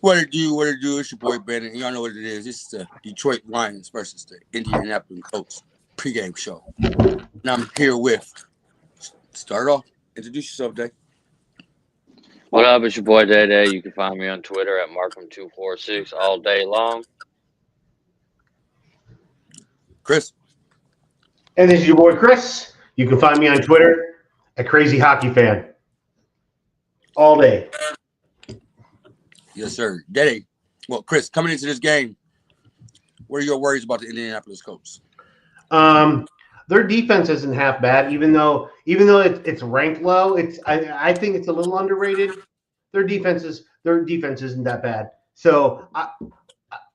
What it do? What it do? It's your boy Brandon. Y'all know what it is. This is the Detroit Lions versus the Indianapolis Colts pregame show. Now I'm here with. Start off. Introduce yourself, Day. What up? It's your boy Day Day. You can find me on Twitter at Markham246 all day long. Chris. And this is your boy Chris. You can find me on Twitter at Crazy Hockey Fan. All day. Yes, sir. Day. Well, Chris, coming into this game, what are your worries about the Indianapolis Colts? Their defense isn't half bad, even though it's ranked low. I think it's a little underrated. Their defense isn't that bad. So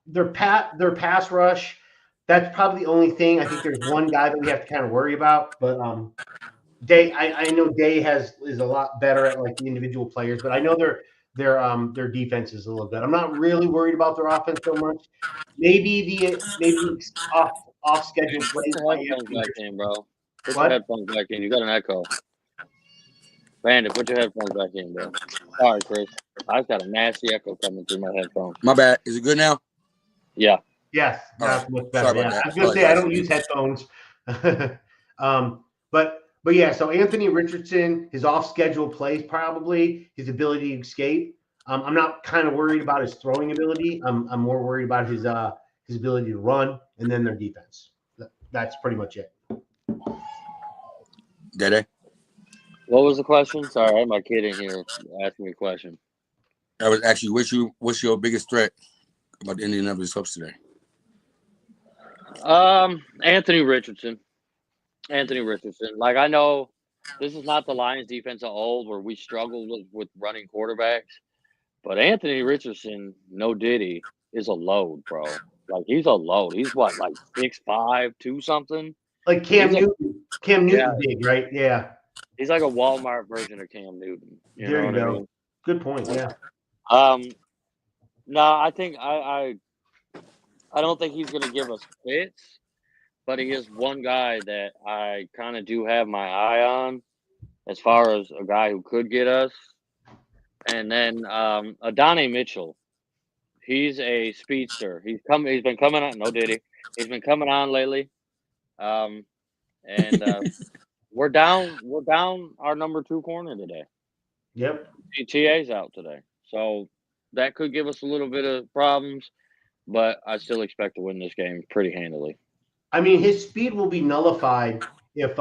their pass rush, that's probably the only thing. I think there's one guy that we have to kind of worry about, but I know Day is a lot better at like the individual players, but I know their defense is a little good. I'm not really worried about their offense so much. Maybe off schedule Put plays. your headphones back in, bro. Put What? your headphones back in. You got an echo. Bandit, put your headphones back in, bro. Sorry, Chris. I just got a nasty echo coming through my headphones. My bad. Is it good now? Yeah. Yes, that's much better. Sorry about Yeah, that. I was gonna say I don't use headphones. But yeah, so Anthony Richardson, his off-schedule plays probably, his ability to escape. I'm not kind of worried about his throwing ability. I'm more worried about his ability to run, and then their defense. That's pretty much it. Day. What was the question? Sorry, I had my kid in here asking me a question. I was actually what's your biggest threat about the Indianapolis Colts today? Anthony Richardson. Like, I know this is not the Lions defense of old where we struggled with running quarterbacks, but Anthony Richardson, no diddy, is a load, bro. Like, he's a load. He's what, like 6'5", 2 something? Like Cam Newton. Cam Newton big, right? Yeah. He's like a Walmart version of Cam Newton. There you go. I mean? Good point. Yeah. No, I think I don't think he's gonna give us fits, but he is one guy that I kind of do have my eye on as far as a guy who could get us. And then Adonai Mitchell, he's a speedster. He's been coming on. No, did he? He's been coming on lately. We're down our number 2 corner today. Yep. TA's out today, so that could give us a little bit of problems. But I still expect to win this game pretty handily. I mean, his speed will be nullified if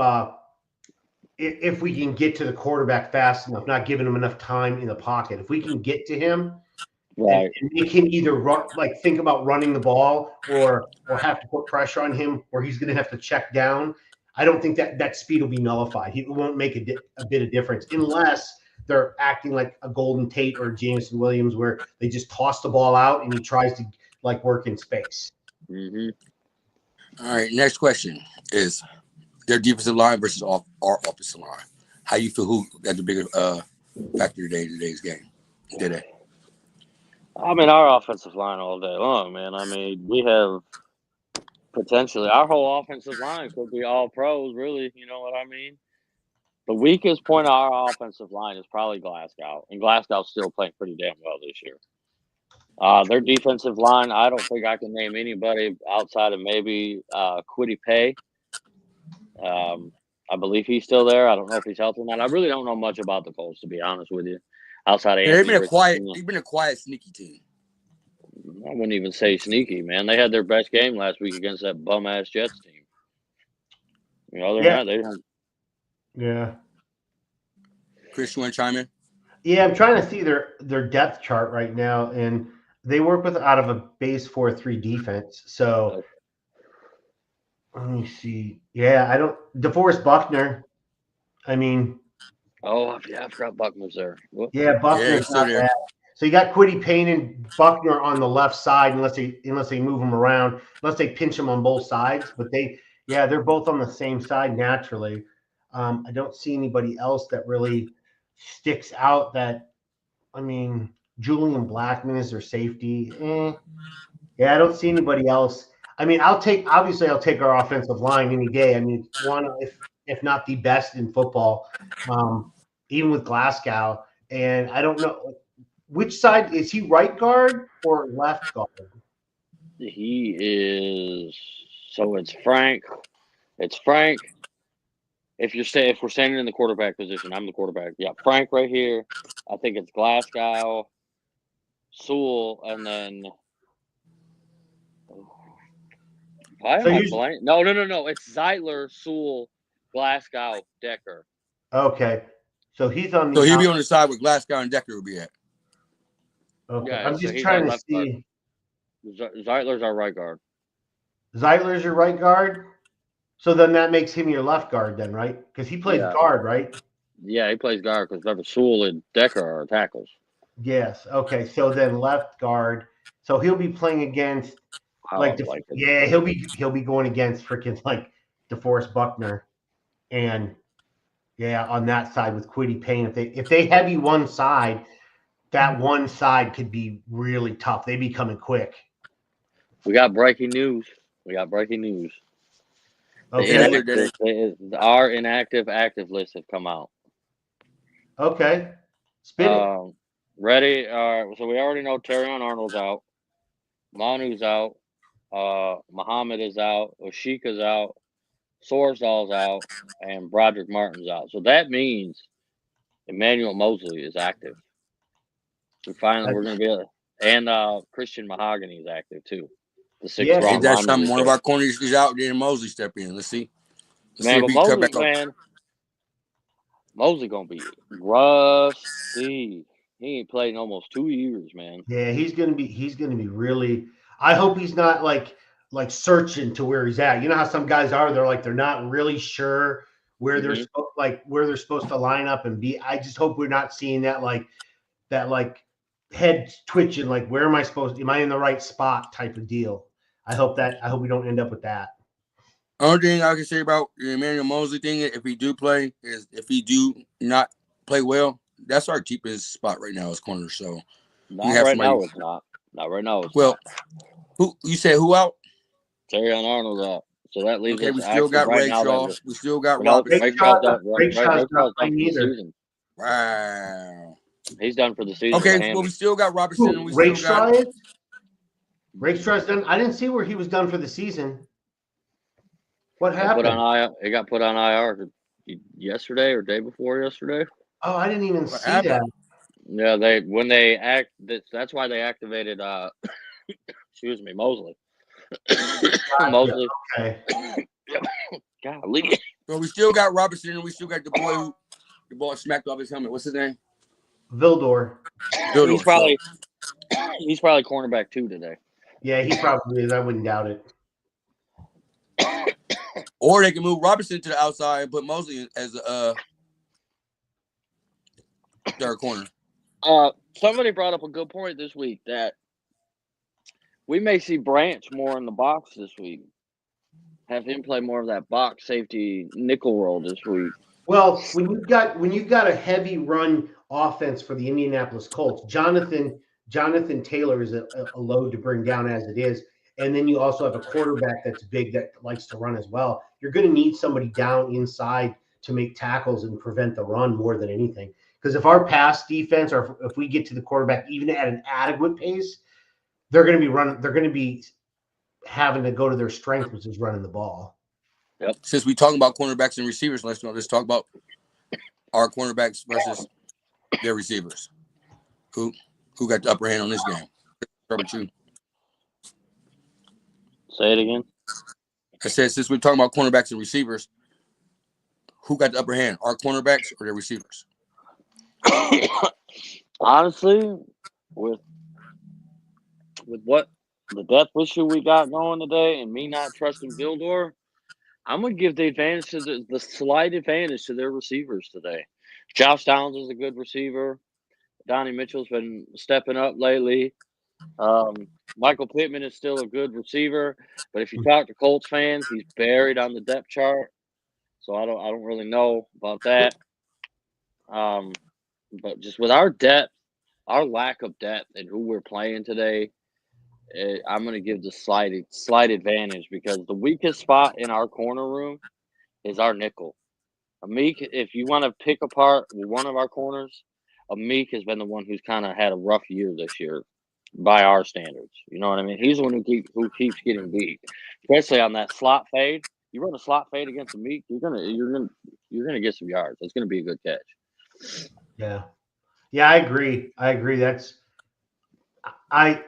we can get to the quarterback fast enough, not giving him enough time in the pocket. If we can get to him, right, and we can either think about running the ball or have to put pressure on him, or he's going to have to check down. I don't think that speed will be nullified. He won't make a bit of difference unless they're acting like a Golden Tate or Jameson Williams, where they just toss the ball out and he tries to work in space. Mm-hmm. All right, next question is their defensive line versus our offensive line. How you feel who got the bigger factor today in today's game? Today. I mean, our offensive line all day long, man. I mean, we have potentially our whole offensive line could be all pros, really. You know what I mean? The weakest point of our offensive line is probably Glasgow, and Glasgow's still playing pretty damn well this year. Their defensive line, I don't think I can name anybody outside of maybe Kwity Paye. I believe he's still there. I don't know if he's healthy or not. I really don't know much about the Colts, to be honest with you. Outside of they've been a quiet, sneaky team. I wouldn't even say sneaky, man. They had their best game last week against that bum ass Jets team. You know, other than that, they didn't. Yeah. Chris, you want to chime in? Yeah, I'm trying to see their depth chart right now, and they work out of a base 4-3 defense. So let me see. Yeah, I don't. DeForest Buckner. I mean. Oh yeah, I forgot Buckner's there. What? Yeah, Buckner's not bad. So you got Kwity Paye and Buckner on the left side, unless they move them around, unless they pinch them on both sides. But they're both on the same side naturally. I don't see anybody else that really sticks out. Julian Blackman is their safety. Yeah, I don't see anybody else. I mean, I'll take our offensive line any day. I mean, it's one if not the best in football, even with Glasgow. And I don't know. which side is he? Right guard or left guard? He is. So it's Frank. It's Frank. If we're standing in the quarterback position, I'm the quarterback. Yeah, Frank right here. I think it's Glasgow, Sewell, and then. Why So am I you blank? No. It's Zeitler, Sewell, Glasgow, Decker. okay? So he's on So the he'll be out. on the side where Glasgow and Decker will be at. Okay, Yeah, I'm so just he's our trying to left guard. see. Zeitler's our right guard. Zeitler's your right guard. So then that makes him your left guard, then, right? Because he plays Yeah. guard, right? Yeah, he plays guard because remember Sewell and Decker are tackles. Yes. Okay. So then left guard. So he'll be playing against like he'll be going against freaking like DeForest Buckner, and on that side with Quiddy Payne. If they have you one side, that one side could be really tough. They be coming quick. We got breaking news. Okay. Our inactive active list have come out. Okay. Spin it. Ready? So we already know Terrion Arnold's out. Manu's out. Muhammad is out. Oshika's out. Sorzal's out. And Broderick Martin's out. So that means Emmanuel Mosley is active. We're going to be able, and Christian Mahogany is active too. The 6th round. If that's something one of our corners is out, then Mosley step in. Let's see. Mosley gonna be rusty. He ain't played in almost 2 years, man. Yeah, he's gonna be really. I hope he's not like searching to where he's at. You know how some guys are? They're not really sure where they're supposed to line up and be. I just hope we're not seeing that head twitching, like where am I supposed? Am I in the right spot? Type of deal. I hope we don't end up with that. Only thing I can say about the Emmanuel Mosley thing, if he do play, is if he do not play well, that's our cheapest spot right now as corner. So not right now. It's not. Not right now. Well, who you said who out? Terrion Arnold out. So that leaves us. We still got right Rayshaw. We still got Robinson. Rayshaw's done for the season. Wow. He's done for the season. Okay, well we still got Robinson. And we still got Rayshaw's done. I didn't see where he was done for the season. What happened? It got put on IR yesterday or day before yesterday. Oh, I didn't even see that. Yeah, that's why they activated excuse me, Mosley. Mosley. Okay. Golly. So we still got Robinson and we still got the boy who the ball smacked off his helmet. What's his name? Vildor. He's probably cornerback 2 today. Yeah, he probably is. I wouldn't doubt it. Or they can move Robinson to the outside and put Mosley as a third corner. Somebody brought up a good point this week that we may see Branch more in the box this week. Have him play more of that box safety nickel role this week. Well, when you've got a heavy run offense for the Indianapolis Colts, Jonathan Taylor is a load to bring down as it is. And then you also have a quarterback that's big that likes to run as well. You're going to need somebody down inside to make tackles and prevent the run more than anything. Because if our pass defense, or if we get to the quarterback even at an adequate pace, they're going to be running. They're going to be having to go to their strength, which is running the ball. Yep. Since we talking about cornerbacks and receivers, let's talk about our cornerbacks versus their receivers. Who got the upper hand on this game? Start with you. Say it again. I said, since we're talking about cornerbacks and receivers, who got the upper hand? Our cornerbacks or their receivers? Honestly, with what the depth issue we got going today and me not trusting Vildor, I'm going to give the advantage to the slight advantage to their receivers today. Josh Downs is a good receiver. Donnie Mitchell's been stepping up lately. Michael Pittman is still a good receiver, but if you talk to Colts fans, he's buried on the depth chart. So I don't really know about that. But just with our depth, our lack of depth and who we're playing today, I'm going to give the slight advantage because the weakest spot in our corner room is our nickel. Amik, if you want to pick apart one of our corners, Meek has been the one who's kind of had a rough year this year by our standards. You know what I mean? He's the one who keeps getting beat, especially on that slot fade. You run a slot fade against a Meek, you're gonna get some yards. It's gonna be a good catch. Yeah, I agree. That's I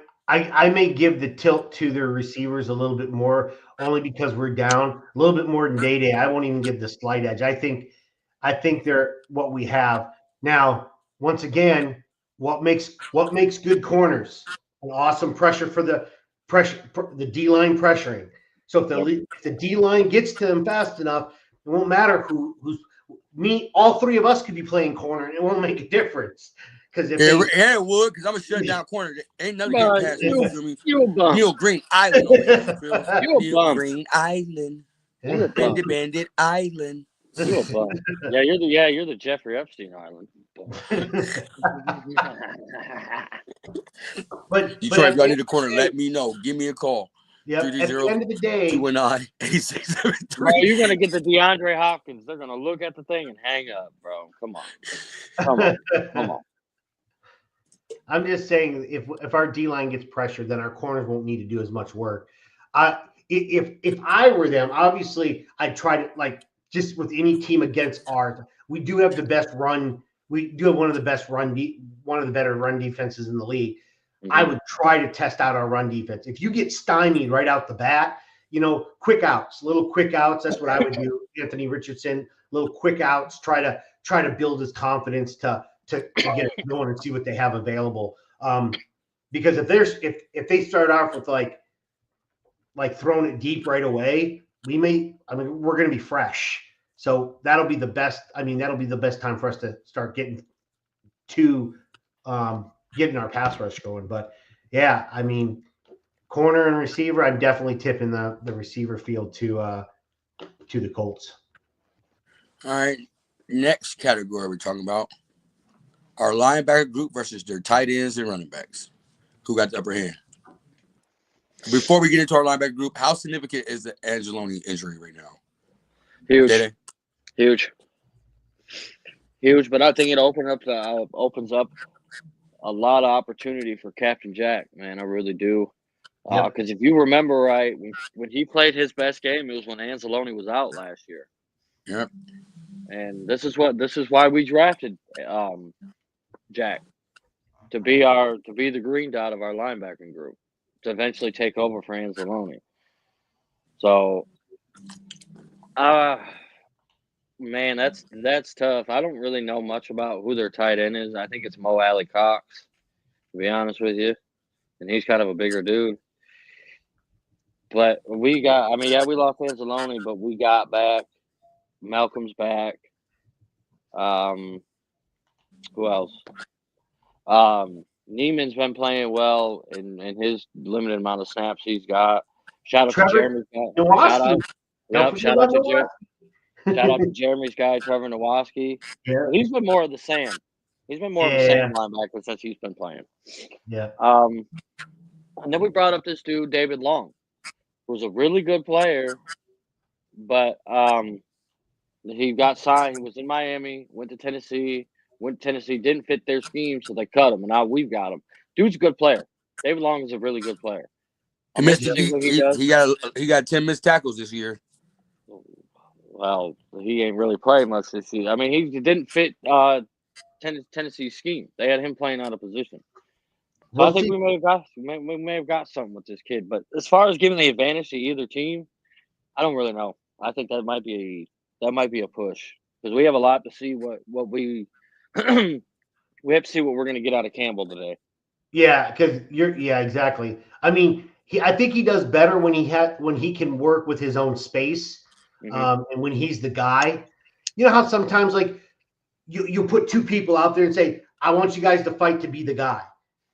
may give the tilt to their receivers a little bit more, only because we're down a little bit more than Day. I won't even give the slight edge. I think they're what we have now. Once again, what makes good corners? An awesome pressure for the D line pressuring. So if the D line gets to them fast enough, it won't matter who's me. All three of us could be playing corner, and it won't make a difference. Because if it would, because I'm a shutdown corner. Ain't nothing getting past me. You feel me? You a bum. Neil Green Island over here. You feel me? You a Neil bum. Green Island. You a bum. Bandit Island. You a bum. Yeah, you're the Jeffrey Epstein Island. But Detroit, y'all need a corner. Let me know. Give me a call. Yeah. At the end of the day, 219-8673. Bro, you're gonna get the DeAndre Hopkins. They're gonna look at the thing and hang up, bro. Come on. I'm just saying, if our D line gets pressured, then our corners won't need to do as much work. If I were them, obviously I'd try to, like, just with any team against ours. We do have the best run. We do have one of the better run defenses in the league. Mm-hmm. I would try to test out our run defense. If you get stymied right out the bat, quick outs, little quick outs. That's what I would do. Anthony Richardson, little quick outs. Try to build his confidence to get it going and see what they have available. Because if they start off with like throwing it deep right away, we're going to be fresh. So that'll be the best. That'll be the best time for us to start getting our pass rush going. But yeah, corner and receiver, I'm definitely tipping the receiver field to the Colts. All right. Next category we're talking about. Our linebacker group versus their tight ends and running backs. Who got the upper hand? Before we get into our linebacker group, how significant is the Angeloni injury right now? Huge. But I think it opens up a lot of opportunity for Captain Jack, man. I really do. Because if you remember right, when he played his best game, it was when Anzalone was out last year. Yep. And this is why we drafted Jack to be the green dot of our linebacking group, to eventually take over for Anzalone. So, man, that's tough. I don't really know much about who their tight end is. I think it's Mo Alley Cox, to be honest with you, and he's kind of a bigger dude. But we lost Anzalone, but we got back. Malcolm's back. Who else? Neiman's been playing well in his limited amount of snaps he's got. Shout out to Jeremy's guy. Shout out to Jeremy's guy, Trevor Nowoski. Yeah. He's been more of the Sam. He's been more of a Sam linebacker since he's been playing. Yeah. And then we brought up this dude, David Long, who's a really good player, but he got signed. He was in Miami, went to Tennessee. Didn't fit their scheme, so they cut him, and now we've got him. Dude's a good player. David Long is a really good player. He got 10 missed tackles this year. Well, he ain't really played much this year. He didn't fit Tennessee's scheme. They had him playing out of position. So I think we may have got something with this kid. But as far as giving the advantage to either team, I don't really know. I think that might be a push, because we have a lot to see what we we have to see what we're going to get out of Campbell today. Yeah, because exactly. I think he does better when he can work with his own space, and when he's the guy. You know how sometimes like you put two people out there and say, I want you guys to fight to be the guy.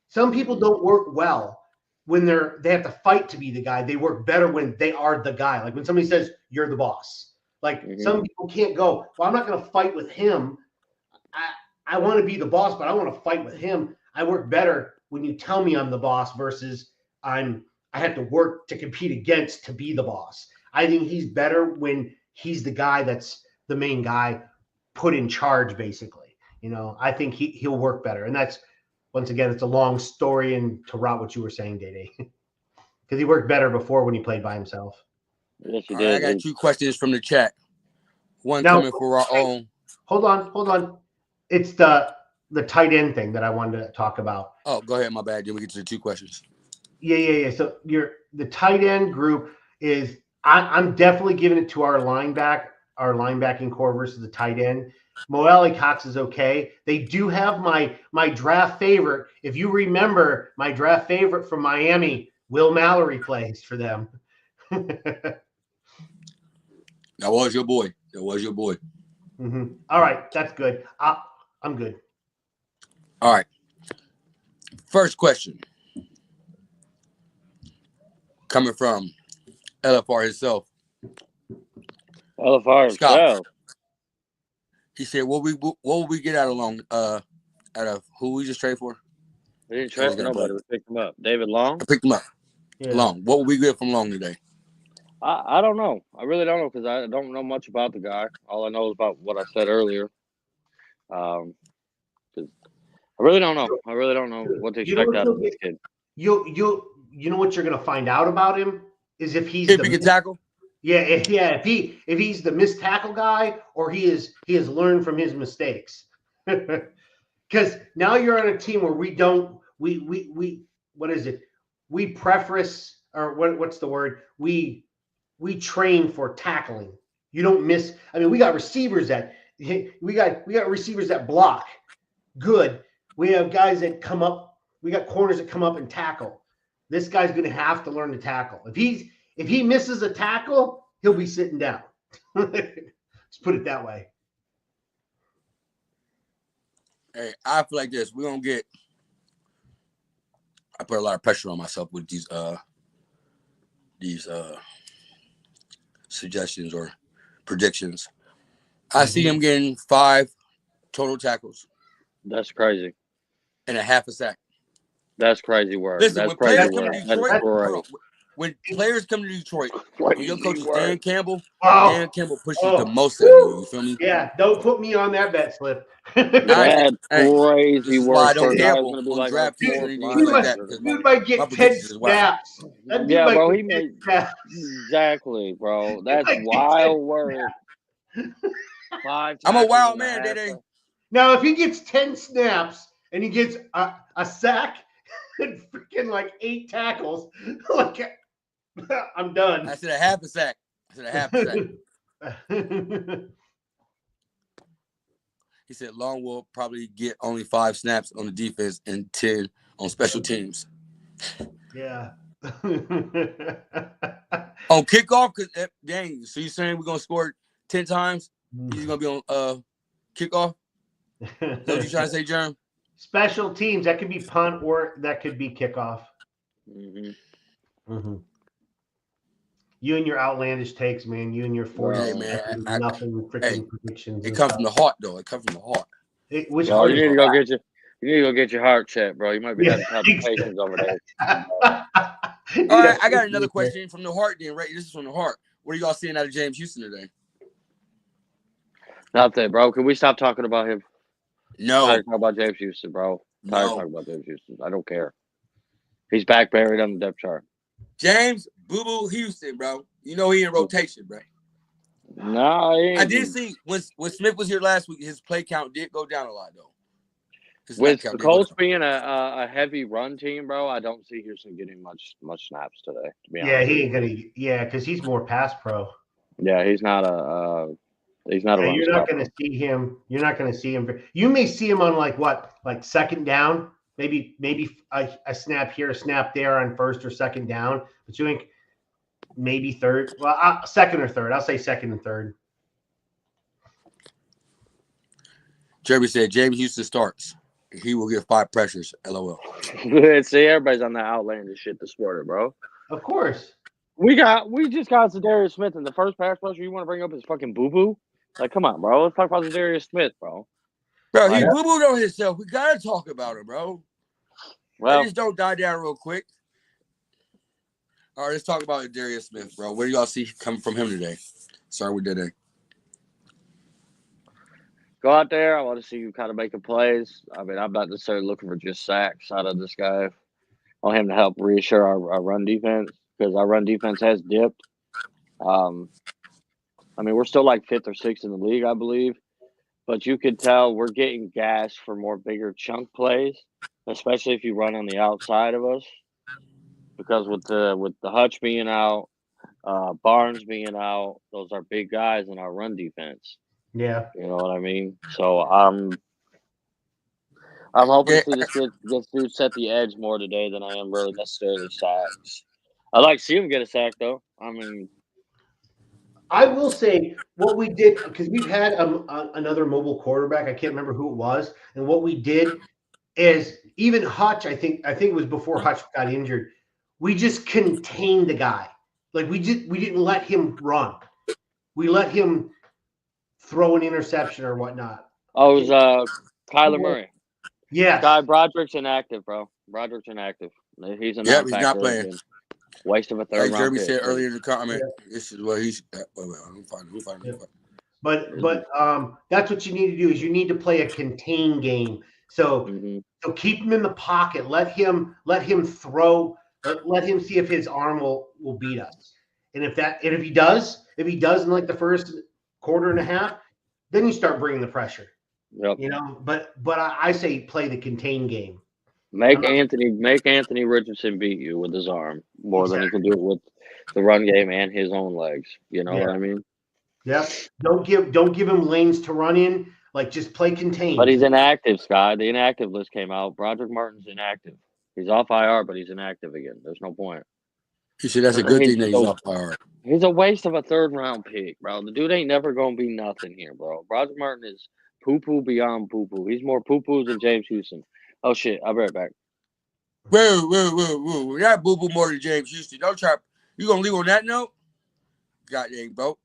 Some people don't work well when they have to fight to be the guy. They work better when they are the guy. Like when somebody says you're the boss. Like some people can't go, well, I'm not going to fight with him. I want to be the boss, but I want to fight with him. I work better when you tell me I'm the boss versus I have to work to compete against to be the boss. I think he's better when he's the guy that's the main guy put in charge, basically. I think he'll work better. And that's, once again, it's a long story and to route what you were saying, Day, because he worked better before when he played by himself. Yes, he All right, I did. got 2 questions from the chat. One Now, coming for our own. Hold on. It's the tight end thing that I wanted to talk about. Oh, go ahead. My bad. Then we get to the 2 questions. Yeah. So the tight end group is I'm definitely giving it to our linebacking core versus the tight end. Mo Alley Cox is okay. They do have my draft favorite. If you remember, my draft favorite from Miami, Will Mallory plays for them. That was your boy. Mm-hmm. All right, that's good. I'm good. All right. First question. Coming from LFR himself. LFR himself. He said, "What will we get out of who we just traded for?" We didn't trade for nobody. We picked him up. David Long. I picked him up. Yeah. Long. What will we get from Long today? I don't know. I really don't know because I don't know much about the guy. All I know is about what I said earlier. Because I really don't know. I really don't know what to expect out of this kid. You know what you're gonna find out about him is if he's If he can tackle. Yeah. If he's the missed tackle guy or he has learned from his mistakes. Because now you're on a team where we what is it? We preface or what's the word? We train for tackling. You don't miss. I mean, we got receivers that block. Good. We have guys that come up. We got corners that come up and tackle. This guy's going to have to learn to tackle. If he misses a tackle, he'll be sitting down. Let's put it that way. Hey, I feel like this. We're gonna get. I put a lot of pressure on myself with these suggestions or predictions. I see him getting 5 total tackles. That's crazy. And a half a sack. That's crazy work. Listen, that's when crazy players work. come to Detroit, when players come to Detroit, and your coach is Dan Campbell, Dan Campbell pushes the most out of you. You feel me? Yeah, don't put me on that bet slip. That's crazy this is work. why I don't for a guy gamble who's gonna be on like draft our picks or fourth anything like that. Dude might get 10 snaps. Yeah, bro, he made exactly, bro. That's wild work. 5 I'm a wild tackles man, and a half. Dede. Now, if he gets 10 snaps and he gets a sack and freaking like 8 tackles, like I'm done. I said a half a sack. He said Long will probably get only 5 snaps on the defense and 10 on special teams. Yeah. On kickoff, because dang, so you're saying we're gonna score 10 times? He's gonna be on kickoff? Is that what you trying to say, Jerm? Special teams, that could be punt or that could be kickoff. You and your outlandish takes, man. You and your 40 nothing freaking predictions. It comes from the heart, though. It comes from the heart. Which bro, heart you need to go get you. You need to go get your heart checked, bro. You might be having palpitations over there. All right, I got another question from the heart. Then, right? This is from the heart. What are y'all seeing out of James Houston today? Nothing, bro. Can we stop talking about him? No. I'm talking about James Houston, bro. I'm talking about James Houston. I don't care. He's back buried on the depth chart. James Boo Boo Houston, bro. You know he in rotation, bro. No, he ain't. I did see when Smith was here last week, his play count did go down a lot, though. With the Colts being a heavy run team, bro, I don't see Houston getting much snaps today. To be honest, he ain't gonna. Yeah, because he's more pass pro. Yeah, he's not a. He's not a. You're not going to see him. You're not going to see him. You may see him on like second down, maybe a snap here, a snap there on first or second down. But you think maybe third. Well, second or third. I'll say second and third. Jeremy said James Houston starts. He will get 5 pressures. LOL. See, everybody's on that outlandish shit this morning, bro. Of course. We just got Zadarius Smith in the first pass rusher. You want to bring up his fucking boo boo? Like, come on, bro. Let's talk about Zadarius Smith, bro. Bro, he boo booed on himself. We gotta talk about it, bro. Well, just don't die down real quick. All right, let's talk about Zadarius Smith, bro. What do y'all see coming from him today? Start with Dede. Go out there. I want to see you kind of making plays. I mean, I'm not necessarily looking for just sacks out of this guy. I want him to help reassure our run defense because our run defense has dipped. I mean, we're still like 5th or 6th in the league, I believe. But you could tell we're getting gassed for more bigger chunk plays, especially if you run on the outside of us. Because with the Hutch being out, Barnes being out, those are big guys in our run defense. Yeah. You know what I mean? So I'm hoping to see this dude set the edge more today than I am really necessarily sacks. I'd like to see him get a sack though. I mean, I will say what we did, because we've had another mobile quarterback. I can't remember who it was, and what we did is even Hutch. I think it was before Hutch got injured. We just contained the guy. Like we didn't let him run. We let him throw an interception or whatnot. oh, it was Kyler Murray. Yes. Broderick's inactive, bro. Broderick's inactive. He's a Yep, he's not non-factor playing. again. Waste of a third Like round Jeremy pick. said earlier in the comment, this is what he's. Wait, I'm fine. Yeah. But that's what you need to do is you need to play a contained game. So so keep him in the pocket. Let him throw. Let him see if his arm will beat us. And if he does in like the first quarter and a half, then you start bringing the pressure. Yep. You know, but I say play the contained game. Make Anthony Richardson beat you with his arm more than he can do it with the run game and his own legs. You know what I mean? Yep. Don't give him lanes to run in. Like just play contained. But he's inactive, Sky. The inactive list came out. Broderick Martin's inactive. He's off IR, but he's inactive again. There's no point. You see, that's a good thing that he's off IR. He's a waste of a third round pick, bro. The dude ain't never gonna be nothing here, bro. Broderick Martin is poo-poo beyond poo-poo. He's more poo-poos than James Houston. Oh shit, I'll be right back. Whoa. We're not boo-boo more than James Houston. Don't try. You gonna leave on that note? God dang, bro.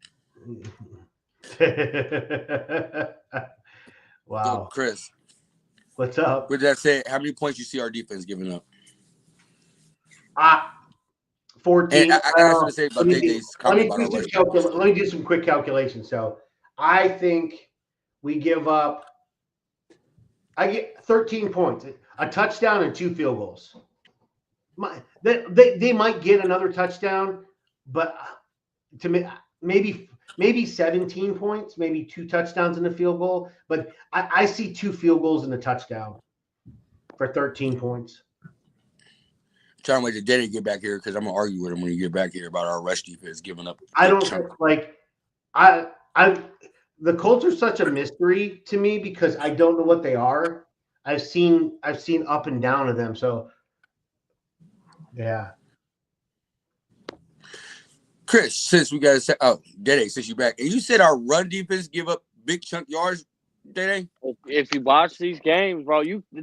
Wow. So, Chris. What's up? With that said, how many points you see our defense giving up? 14. And I got something to say about JJ's comment about let me do some quick calculations. So I think we give up. I get 13 points, a touchdown and 2 field goals. They might get another touchdown, but to me, maybe 17 points, maybe 2 touchdowns and a field goal. But I see 2 field goals and a touchdown for 13 points. Trying to wait till Danny get back here because I'm gonna argue with him when he get back here about our rush defense giving up. I don't like. The Colts are such a mystery to me because I don't know what they are. I've seen up and down of them. So, yeah. Chris, since we got to say, Dede, since you back, and you said our run defense give up big chunk yards, Dede? If you watch these games, bro,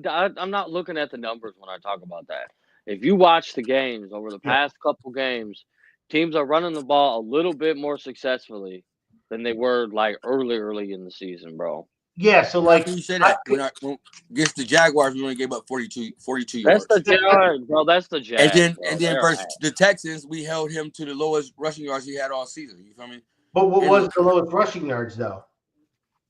I'm not looking at the numbers when I talk about that. If you watch the games over the past couple games, teams are running the ball a little bit more successfully than they were like early in the season, bro. Yeah, so like you say that when against the Jaguars, we only gave up 42 yards. That's the Jaguars, bro. That's the Jags. And then versus the Texans, we held him to the lowest rushing yards he had all season. You feel me? But what was the lowest rushing yards though?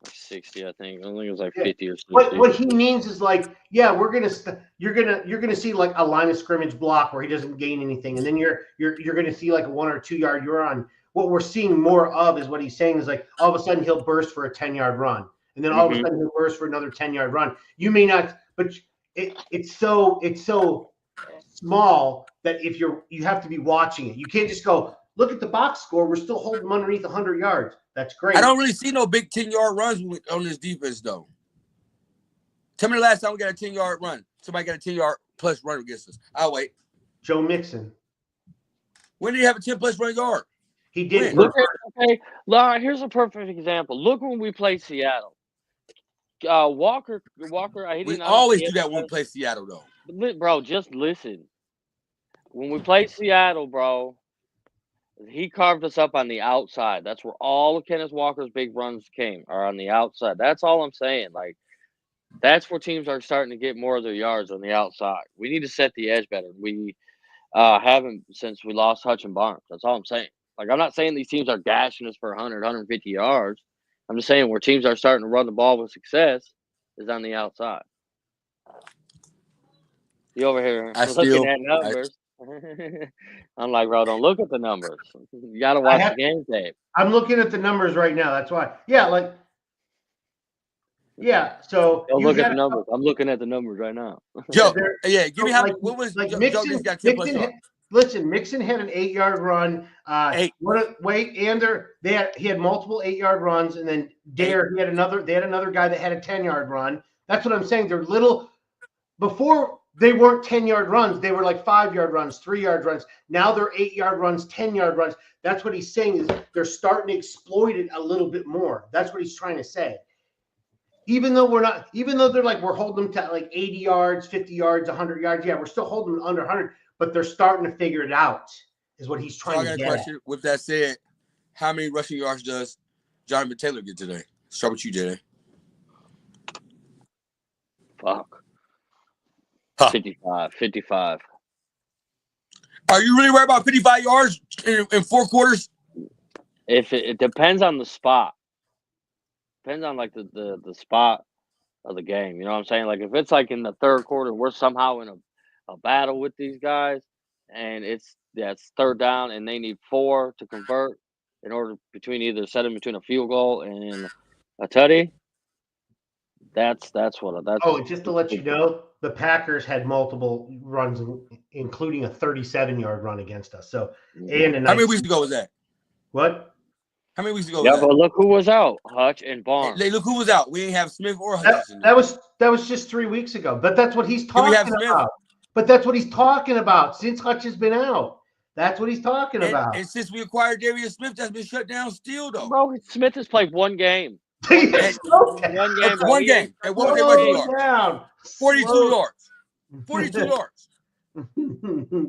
60, I think. I think it was like 50 or 60. What he means is like, you're gonna see like a line of scrimmage block where he doesn't gain anything, and then you're gonna see like a 1 or 2 yard run. What we're seeing more of is what he's saying is like all of a sudden he'll burst for a 10-yard run, and then all of a sudden he'll burst for another 10-yard run. You may not, but it's so small that if you have to be watching it. You can't just go look at the box score. We're still holding them underneath 100 yards. That's great. I don't really see no big 10-yard runs on this defense, though. Tell me the last time we got a 10-yard run. Somebody got a 10-yard plus run against us. I'll wait. Joe Mixon. When did he have a 10-plus run yard? He did. Okay, Laura, here's a perfect example. Look when we played Seattle. Walker. We always do that when we play Seattle, though. Bro, just listen. When we played Seattle, bro, he carved us up on the outside. That's where all of Kenneth Walker's big runs came, are on the outside. That's all I'm saying. Like, that's where teams are starting to get more of their yards on the outside. We need to set the edge better. We haven't since we lost Hutch and Barnes. That's all I'm saying. Like, I'm not saying these teams are gashing us for 100, 150 yards. I'm just saying where teams are starting to run the ball with success is on the outside. You over here looking at numbers. I'm like, bro, don't look at the numbers. You got to watch the game tape. I'm looking at the numbers right now. That's why. Yeah, so don't look at the numbers. I'm looking at the numbers right now. Joe, give me how. What was Mixon? Joe got 10 plus yards. Listen, Mixon had an 8-yard run. He had multiple 8-yard runs, and then Dare he had another. They had another guy that had a 10-yard run. That's what I'm saying. They're little. Before they weren't 10-yard runs, they were like 5-yard runs, 3-yard runs. Now they're 8-yard runs, 10-yard runs. That's what he's saying is they're starting to exploit it a little bit more. That's what he's trying to say. Even though they're like we're holding them to like 80 yards, 50 yards, 100 yards. Yeah, we're still holding them under 100. But they're starting to figure it out, is what he's trying to get. I got a question. With that said, how many rushing yards does Jonathan Taylor get today? Start with you, Jay. Fuck. 55. Are you really worried about 55 yards in 4 quarters? If it depends on the spot. Depends on like the spot of the game. You know what I'm saying? Like if it's like in the third quarter, we're somehow in a battle with these guys, and it's 3rd down, and they need 4 to convert in order between a field goal and a tutty. That's what. Oh, just to let you know, the Packers had multiple runs, including a 37-yard run against us. So, and how many weeks ago was that? What? How many weeks ago? Yeah, but look who was out: Hutch and Barnes. Look who was out. We didn't have Smith or Hutch. That was just 3 weeks ago. But that's what he's talking about. But that's what he's talking about since Hutch has been out. That's what he's talking about. And since we acquired Darius Smith, that's been shut down still, though. Bro, Smith has played one game. One game. And what was their rushing yards? 42 yards. 42 yards.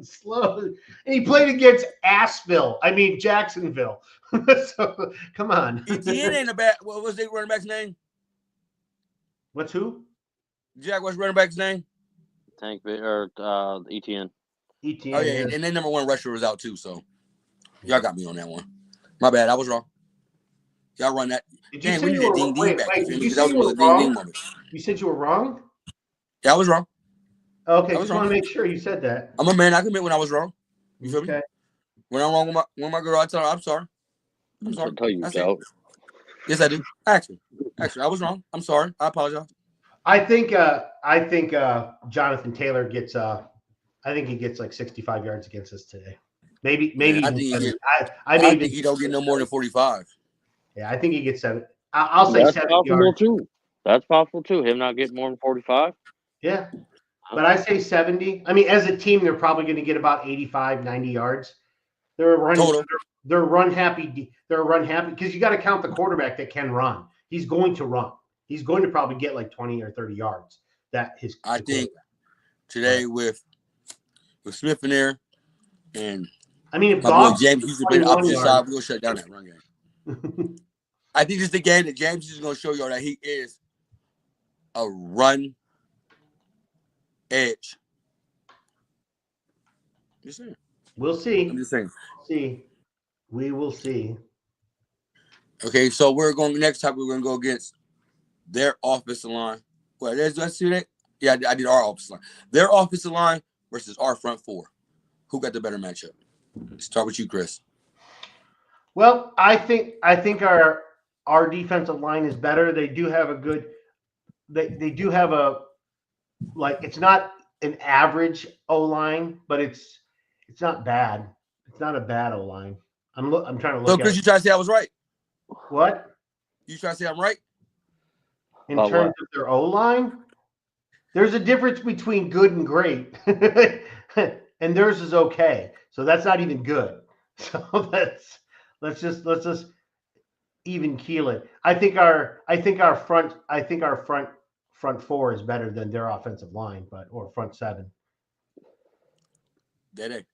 Slow. And he played against Jacksonville. So come on. Etienne ain't a bad. What was their running back's name? What's who? Jaguars running back's name? Etienne. Etienne. Oh yeah, and their number 1 rusher was out too. So y'all got me on that one. My bad. I was wrong. Y'all run that. Did you say you were back? Did you say you were wrong? You said you were wrong? Yeah, I was wrong. Okay, just want to make sure you said that. I'm a man. I can admit when I was wrong. You feel me? Okay. When I'm wrong with my girl, I tell her I'm sorry. I'm sorry. I'll tell you, Joe. Yes, I do. Actually, I was wrong. I'm sorry. I apologize. I think Jonathan Taylor gets. I think he gets like 65 yards against us today. Maybe. Yeah, I think he don't get no more than 45. Yeah, I think he gets 7. I'll say 7 yards. That's possible too. Him not getting more than 45. Yeah, but I say 70. I mean, as a team, they're probably going to get about 85, 90 yards. They're run happy. They're run happy because you got to count the quarterback that can run. He's going to run. He's going to probably get like 20 or 30 yards. I think today with Smith in there, and I mean, if my boy James used to be the opposite side, we'll shut down that run game. I think this is the game that James is going to show y'all that he is a run edge. Just saying. We'll see. I'm just saying. We will see. Okay, so we're going next time. We're going to go against their offensive line. Well, let's see that. Yeah, I did our offensive line. Their offensive line versus our front 4. Who got the better matchup? Start with you, Chris. Well, I think our defensive line is better. They do have a good. They do have a it's not an average O-line, but it's not bad. It's not a bad O-line. I'm trying to look. So, Chris, you trying to say I was right? What? You trying to say I'm right? In terms of their O-line, there's a difference between good and great, and theirs is okay. So that's not even good. So let's just even keel it. I think our front 4 is better than their offensive line, or front 7. Dede.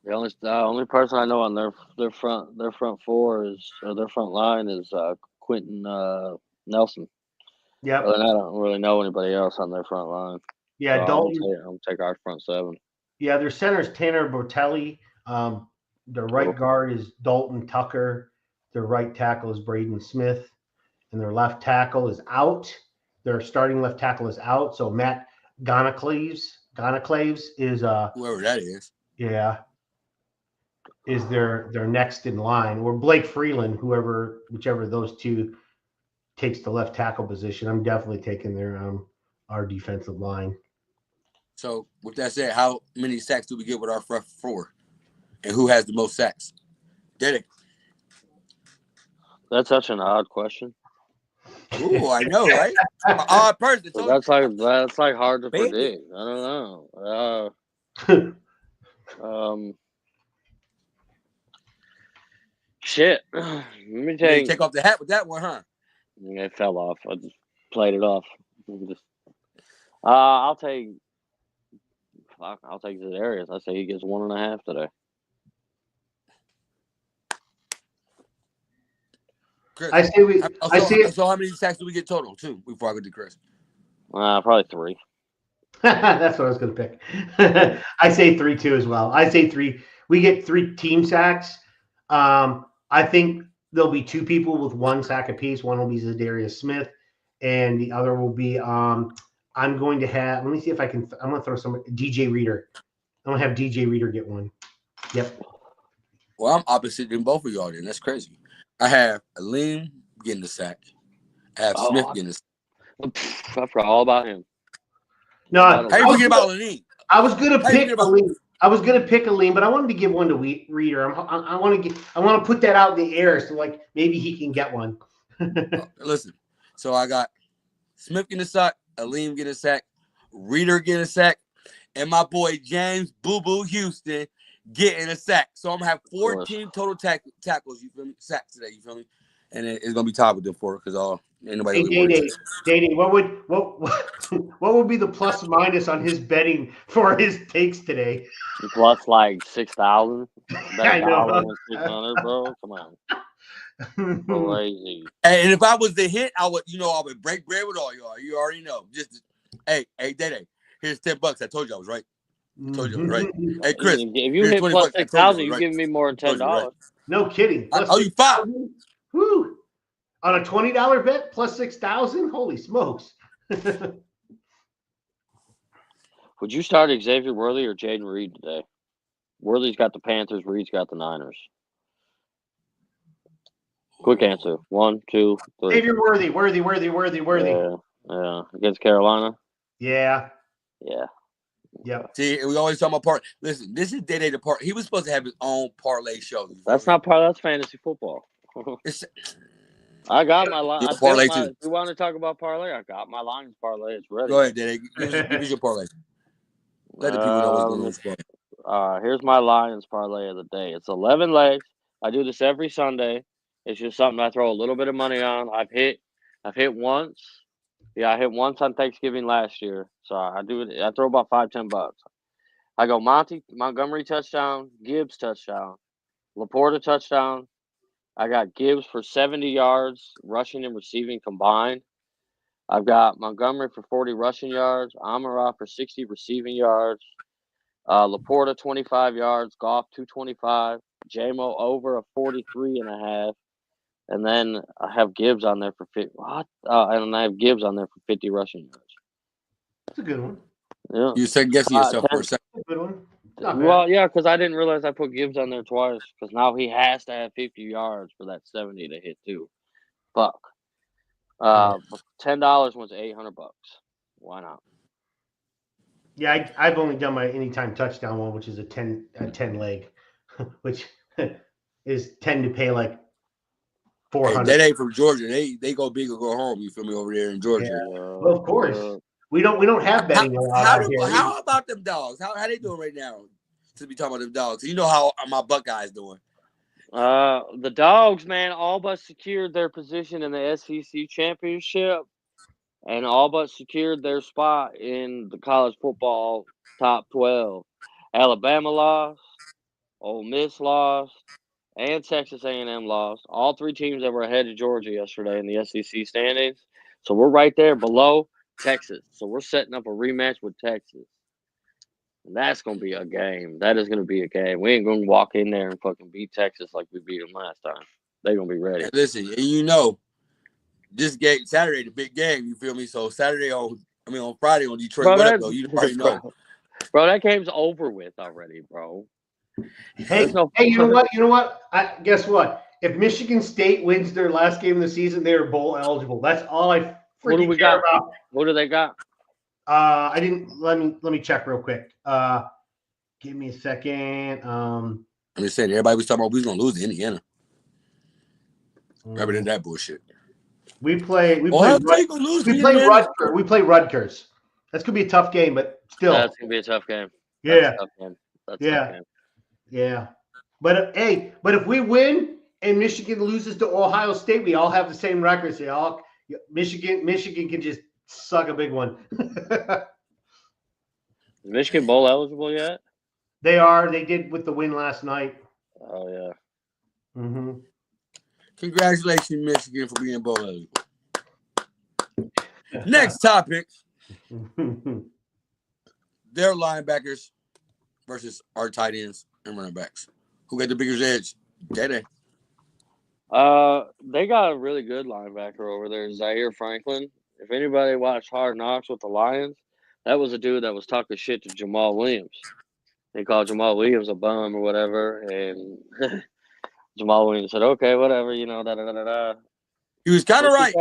The only person I know on their front 4 is, or their front line is Quentin Nelson. Yeah. I don't really know anybody else on their front line. Yeah, so Dalton. I'll take our front 7. Yeah, their center is Tanner Botelli. Their right guard is Dalton Tucker. Their right tackle is Braden Smith. and their left tackle is out. Their starting left tackle is out. So Matt Gonaclaves is Whoever that is. yeah, is their next in line. Or Blake Freeland, whichever of those two takes the left tackle position. I'm definitely taking our defensive line. So with that said, how many sacks do we get with our front four? And who has the most sacks? Did That's such an odd question. Ooh, I know, right? Odd person. So that's like hard to predict. I don't know. Shit. Let me take off the hat with that one, huh? It fell off. I just played it off. I'll take Zedarius. I say he gets 1.5 today. Chris, I say we. So how many sacks do we get total too before I get to Chris? Probably 3. That's what I was going to pick. I say 3 too as well. I say 3. We get 3 team sacks. I think there'll be 2 people with 1 sack apiece. One will be Zedarius Smith, and the other will be. I'm going to have. Let me see if I can. I'm going to throw some DJ Reader. I'm going to have DJ Reader get 1. Yep. Well, I'm opposite than both of y'all. Then that's crazy. I have Aleem getting the sack. I have Smith getting the sack. I forgot all about him. No, how you forget about Aleem? I was going to pick Aleem. But I wanted to give one to Reader. I want to put that out in the air so like maybe he can get one. Listen, so I got Smith getting a sack, Aleem getting a sack, Reader getting a sack, and my boy James Boo Boo Houston getting a sack. So I'm gonna have 14 total tackles. You feel me? Sacks today. You feel me? And it's gonna be tied with them 4 because ain't nobody. Dating. What would be the plus minus on his betting for his takes today? Plus like 6,000. I know. 600, bro. Come on. Crazy. And if I was the hit, I would break bread with all y'all. You already know. Hey, Day. Here's $10. I told you I was right. I told you I was right. Hey, Chris. If you hit plus 6,000, you're giving me more than $10. Right. No kidding. I owe you 5. Woo! On a $20 bet plus 6,000. Holy smokes! Would you start Xavier Worthy or Jaden Reed today? Worthy's got the Panthers. Reed's got the Niners. Quick answer. 1, 2, 3. Xavier Worthy. Yeah. Against Carolina? Yeah. Yep. See, we always talk about parlay. Listen, this is Day the part. He was supposed to have his own parlay show. That's not parlay. That's fantasy football. I got my line. Parlay too. If you want to talk about parlay, I got my Lions parlay. It's ready. Go ahead, Day. Give us your parlay. Let the people know what's going on. Here's my Lions parlay of the day. It's 11 legs. I do this every Sunday. It's just something I throw a little bit of money on. I've hit once. Yeah, I hit once on Thanksgiving last year. So I do it. I throw about $5-10. I go Montgomery touchdown, Gibbs touchdown, Laporta touchdown. I got Gibbs for 70 yards, rushing and receiving combined. I've got Montgomery for 40 rushing yards, Amara for 60 receiving yards, Laporta 25 yards, Goff 225, JMO over a 43.5. And then I have Gibbs on there for 50. And I have Gibbs on there for 50 rushing yards. That's a good one. Yeah. You second guessing yourself for a second. That's a good one. Well, yeah, because I didn't realize I put Gibbs on there twice. Because now he has to have 50 yards for that 70 to hit too. Fuck. $10 was $800. Why not? Yeah, I've only done my anytime touchdown one, which is a 10 leg, which is 10 to pay like 400. That ain't from Georgia. They go big or go home. You feel me over there in Georgia? Yeah. Well, of course. We don't have betting out here. How about them dogs? How they doing right now? To be talking about them dogs, you know how my Buckeyes doing. The Dogs, man, all but secured their position in the SEC championship, and all but secured their spot in the college football top 12. Alabama lost, Ole Miss lost, and Texas A&M lost. All 3 teams that were ahead of Georgia yesterday in the SEC standings. So we're right there below Texas. So we're setting up a rematch with Texas. And that's going to be a game. That is going to be a game. We ain't going to walk in there and fucking beat Texas like we beat them last time. They're going to be ready. Listen, and you know, this game Saturday, the big game. You feel me? So on Friday on Detroit. Bro, What up, though? You already know. Bro, that game's over with already, bro. Hey, you know what? You know what? Guess what? If Michigan State wins their last game of the season, they are bowl eligible. That's all I freaking care about. What do they got? I didn't. Let me check real quick. Give me a second. I'm just saying, everybody was talking about we was gonna lose to Indiana. Rather than that bullshit. We play Rutgers. That's gonna be a tough game, but still. That's gonna be a tough game. Yeah. That's a tough game. Yeah. But if we win and Michigan loses to Ohio State, we all have the same records. Michigan can just suck a big one. Is Michigan bowl eligible yet? They are. They did with the win last night. Oh yeah. Mm-hmm. Congratulations, Michigan, for being bowl eligible. Next topic. Their linebackers versus our tight ends and running backs. Who got the biggest edge? Day. They got a really good linebacker over there, Zaire Franklin. If anybody watched Hard Knocks with the Lions, that was a dude that was talking shit to Jamal Williams. They called Jamal Williams a bum or whatever, and Jamal Williams said, "Okay, whatever, da." He was kind of right.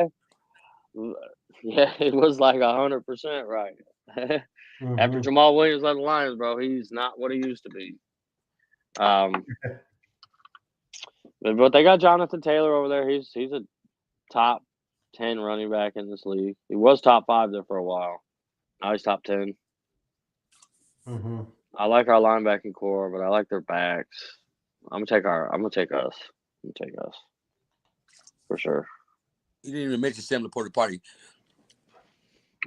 Yeah, it was like 100% right. After Jamal Williams left the Lions, bro, he's not what he used to be. But they got Jonathan Taylor over there. He's a top 10 running back in this league. He was top 5 there for a while. Now he's top 10. Mm-hmm. I like our linebacking core, but I like their backs. I'm gonna take us for sure. You didn't even mention Sam Laporta Party.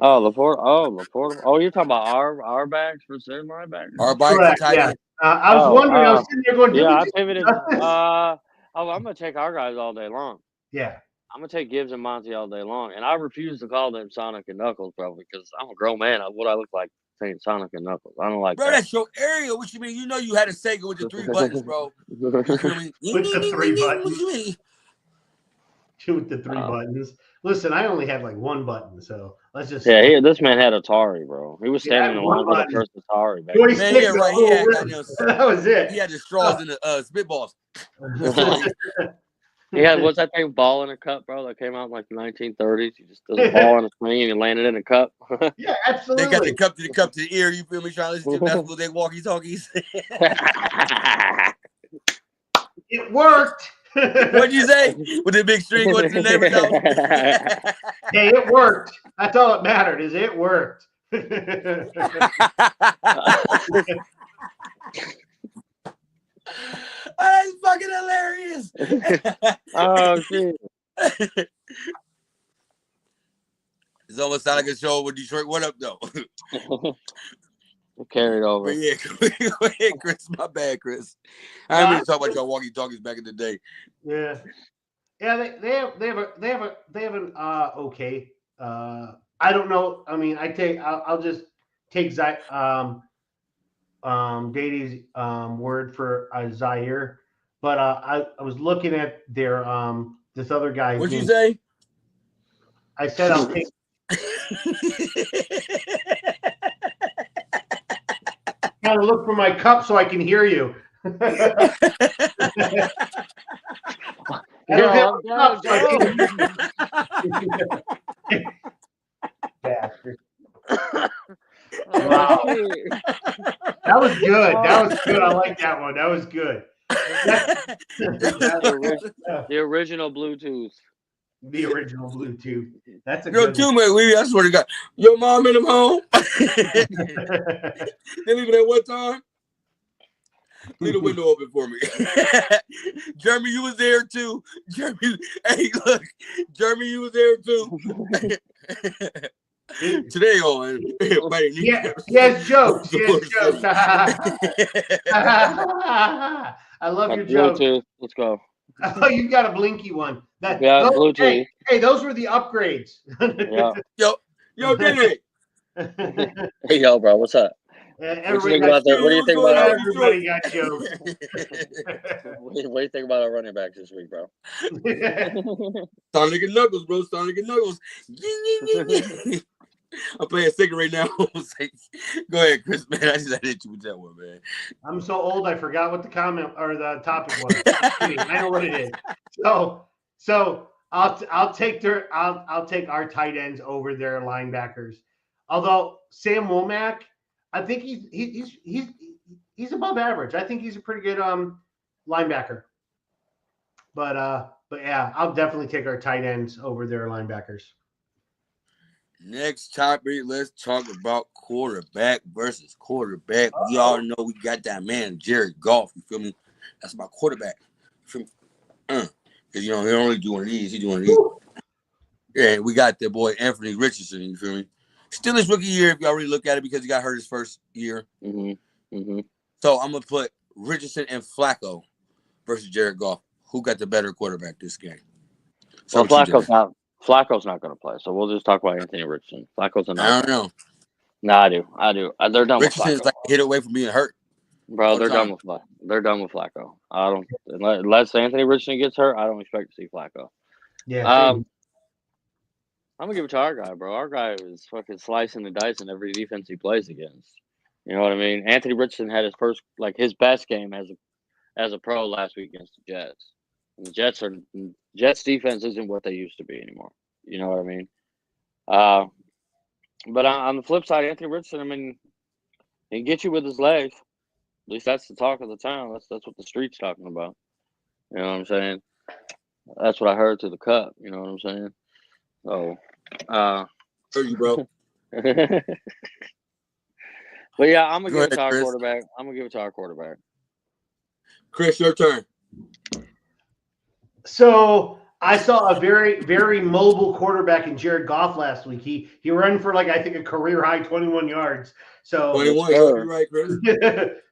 Oh, Laporta. Oh, you're talking about our backs versus their linebackers. Our backs, tight end. I was wondering. I was sitting there going, I pivoted. I'm gonna take our guys all day long. Yeah. I'm gonna take Gibbs and Monty all day long, and I refuse to call them Sonic and Knuckles, bro, because I'm a grown man. What I look like saying Sonic and Knuckles? I don't like bro, that. That's your area. What you mean? You know you had a Sega with the 3 buttons, bro. You feel me? With the 3 buttons. What you mean? With the 3 buttons. Listen, I only had like 1 button, so let's just. Yeah, this man had Atari, bro. He was standing in line with the first Atari. Back man, yeah, right. That was it. He had the straws in the spitballs. He had, what's that thing, ball in a cup, bro, that came out in like the 1930s? You just threw the ball in a swing and you landed in a cup. Yeah, absolutely. They got the cup to the ear, you feel me? Trying to listen to basketball, they walkie-talkies. It worked. What'd you say? With the big string going to the neighbor's house? Hey, it worked. That's all that mattered, is it worked. That's fucking hilarious. Oh, shit. It's almost like a show with Detroit. What up, though? Carried over. But yeah, go ahead, Chris. My bad, Chris. I didn't mean to talk about your walkie-talkies back in the day. Yeah. Yeah, they have an okay. I don't know. I mean, I'll just take Dady's word for Zaire, but I was looking at their this other guy. What'd you say? I said I'll take. Gotta look for my cup so I can hear you. Bastard. Wow. That was good. That was good. I like that one. That was good. The original Bluetooth. The original Bluetooth. That's a good one. Man, I swear to God. Your mom and them home? They leave it at what time? Leave the window open for me. Jeremy, you was there too. Jeremy, hey, look. Jeremy, you was there too. Today on. Yes, jokes. Yes, jokes. I love your joke. Bluetooth. Let's go. Oh, you got a blinky one. Bluetooth. Hey, those were the upgrades. Yeah. Yo, Denny. Hey, yo, bro, what's up? What you think about that? What do you think about our? Everybody got jokes. What do you think about our running backs this week, bro? Sonic and Knuckles, bro. Sonic and Knuckles. I'm playing second right now. Go ahead, Chris, man. I just had to hit you with that one, man. I'm so old I forgot what the comment or the topic was. I know what it is. So I'll take our tight ends over their linebackers. Although Sam Womack, I think he's above average. I think he's a pretty good linebacker. But yeah, I'll definitely take our tight ends over their linebackers. Next topic, let's talk about quarterback versus quarterback. We all know we got that man, Jared Goff. You feel me? That's my quarterback. You feel me? Because, he don't really do one of these. He do one of these. Yeah, we got that boy, Anthony Richardson. You feel me? Still his rookie year if you already look at it because he got hurt his first year. So I'm going to put Richardson and Flacco versus Jared Goff. Who got the better quarterback this game? So Flacco's not going to play, so we'll just talk about Anthony Richardson. Flacco's a I don't know. No, I do. They're done with Flacco. Richardson's like hit away from being hurt. Bro, they're done with Flacco. I don't unless Anthony Richardson gets hurt, I don't expect to see Flacco. Yeah. I'm gonna give it to our guy, bro. Our guy is fucking slicing and dicing every defense he plays against. You know what I mean? Anthony Richardson had his best game as a pro last week against the Jets. And the Jets defense isn't what they used to be anymore. You know what I mean? But on the flip side, Anthony Richardson, I mean, he can get you with his legs. At least that's the talk of the town. That's what the street's talking about. You know what I'm saying? That's what I heard to the cup. You know what I'm saying? So, Heard you, bro. but yeah, I'm gonna Go give it to ahead, our Chris. quarterback. I'm gonna give it to our quarterback. Chris, your turn. So I saw a very, very mobile quarterback in Jared Goff last week. He ran for I think a career high 21 yards. So 21, you're right, Chris.